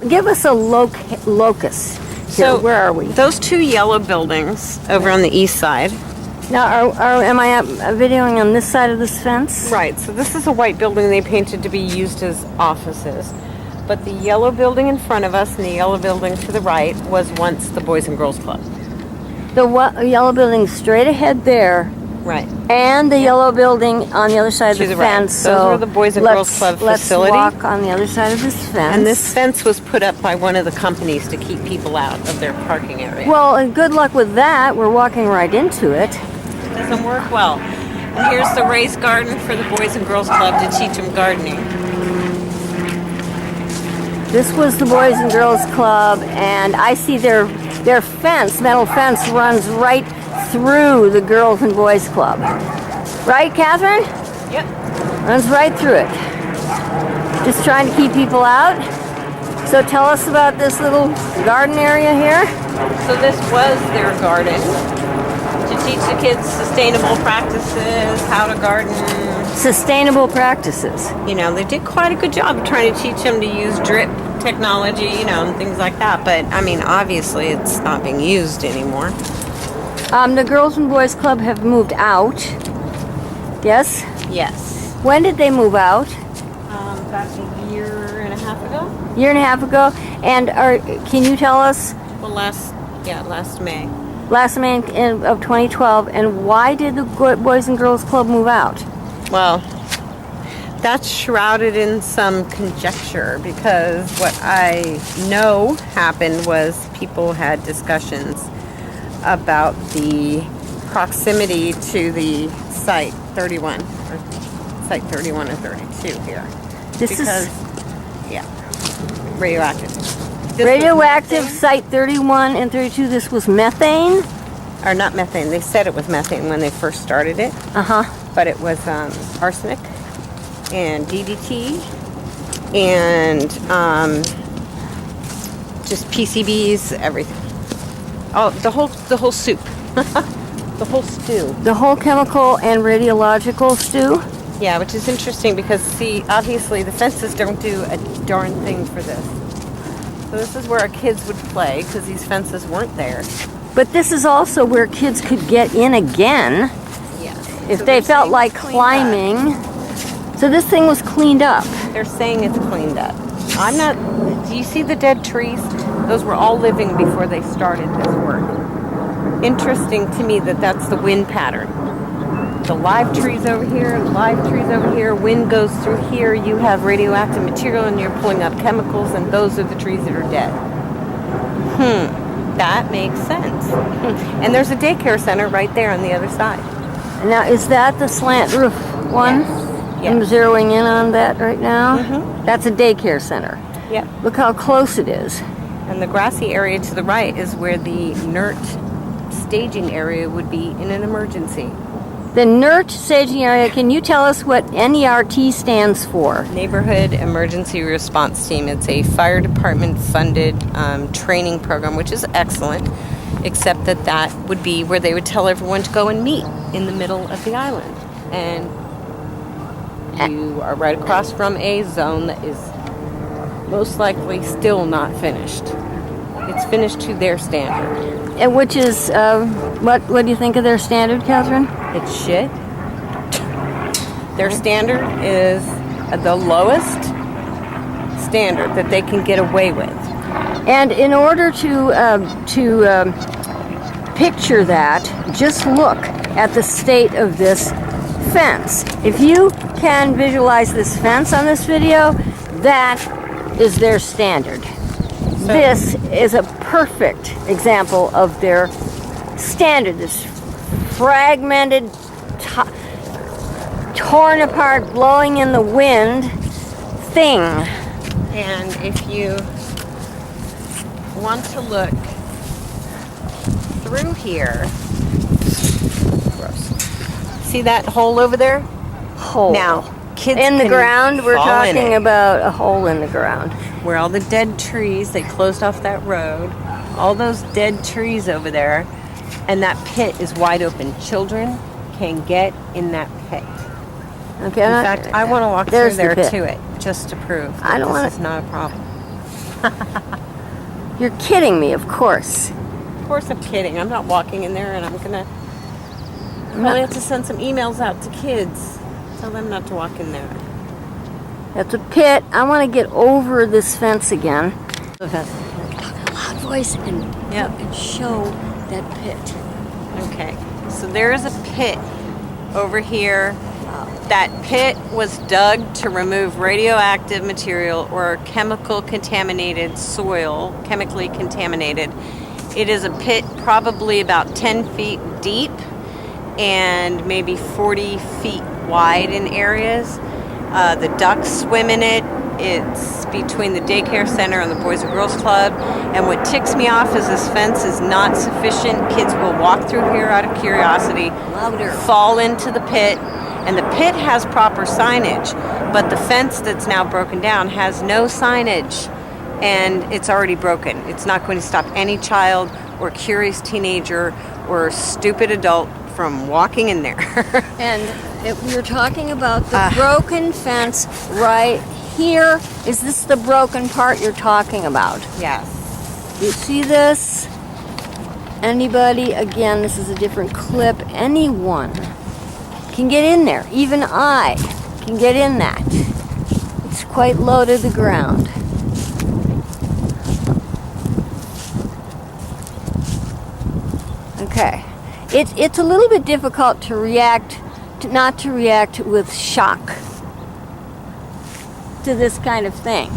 Give us a locus. Here, So where are we? Those two yellow buildings over on the east side. Now, am I videoing on this side of this fence? Right, so this is a white building they painted to be used as offices. But the yellow building in front of us and the yellow building to the right was once the Boys and Girls Club. The yellow building straight ahead there. Right. And the yellow building on the other side of the fence. Right. Those were the Boys and Girls Club facility. Let's walk on the other side of this fence. And this fence was put up by one of the companies to keep people out of their parking area. Well, and good luck with that. We're walking right into it. It doesn't work well. And here's the raised garden for the Boys and Girls Club to teach them gardening. This was the Boys and Girls Club, and I see their fence, metal fence, runs right through the Girls and Boys Club. Right, Catherine? Yep. Runs right through it. Just trying to keep people out. So tell us about this little garden area here. So this was their garden to teach the kids sustainable practices, how to garden. Sustainable practices. You know, they did quite a good job of trying to teach them to use drip technology, you know, and things like that. But, I mean, obviously it's not being used anymore. The Girls and Boys Club have moved out. Yes? Yes. When did they move out? About a year and a half ago. Year and a half ago. And can you tell us? Well, last May. Last May of 2012. And why did the Boys and Girls Club move out? Well, that's shrouded in some conjecture because what I know happened was people had discussions about the proximity to the site 31 and 32 here. Radioactive. Radioactive site 31 and 32. This was methane? Or not methane. They said it was methane when they first started it. But it was arsenic and DDT and just PCBs, everything. Oh, the whole soup. The whole stew. The whole chemical and radiological stew? Yeah, which is interesting because, see, obviously the fences don't do a darn thing for this. So this is where our kids would play because these fences weren't there. But this is also where kids could get in again. If they felt like climbing. So this thing was cleaned up. They're saying it's cleaned up. I'm not. Do you see the dead trees? Those were all living before they started this work. Interesting to me that that's the wind pattern. The live trees over here, live trees over here, wind goes through here, you have radioactive material and you're pulling up chemicals and those are the trees that are dead. That makes sense. And there's a daycare center right there on the other side. Now, is that the slant roof one? Yes. I'm zeroing in on that right now. That's a daycare center. Yep. Look how close it is. And the grassy area to the right is where the NERT staging area would be in an emergency. The NERT staging area, can you tell us what NERT stands for? Neighborhood Emergency Response Team. It's a fire department funded training program, which is excellent, except that would be where they would tell everyone to go and meet in the middle of the island. And you are right across from a zone that is most likely still not finished. It's finished to their standard. And which is, what do you think of their standard, Catherine? It's shit. Their standard is the lowest standard that they can get away with. And in order to picture that, just look at the state of this fence. If you can visualize this fence on this video, that is their standard. This is a perfect example of their standard, this fragmented, torn apart, blowing in the wind thing. And if you want to look through here, gross. See that hole over there? Hole. Now, kids in the ground, we're talking about about a hole in the ground. Where all the dead trees, they closed off that road, all those dead trees over there, and that pit is wide open. Children can get in that pit. Okay. In fact, I want to walk through there to it, just to prove that this is not a problem. You're kidding me, of course. Of course I'm kidding. I'm not walking in there, and I'm gonna probably have to send some emails out to kids. Tell them not to walk in there. That's a pit. I want to get over this fence again. Talk in a loud voice and, and show that pit. Okay, so there is a pit over here. That pit was dug to remove radioactive material or chemically contaminated soil. It is a pit probably about 10 feet deep and maybe 40 feet wide in areas. The ducks swim in it. It's between the daycare center and the Boys and Girls Club. And what ticks me off is this fence is not sufficient. Kids will walk through here out of curiosity, fall into the pit, and the pit has proper signage, but the fence that's now broken down has no signage, and it's already broken. It's not going to stop any child or curious teenager or stupid adult from walking in there. And we were talking about the broken fence right here. Is this the broken part you're talking about? Yes. You see this? Anybody, again, this is a different clip, anyone can get in there. Even I can get in that. It's quite low to the ground. Okay. It's a little bit difficult to not to react with shock to this kind of thing.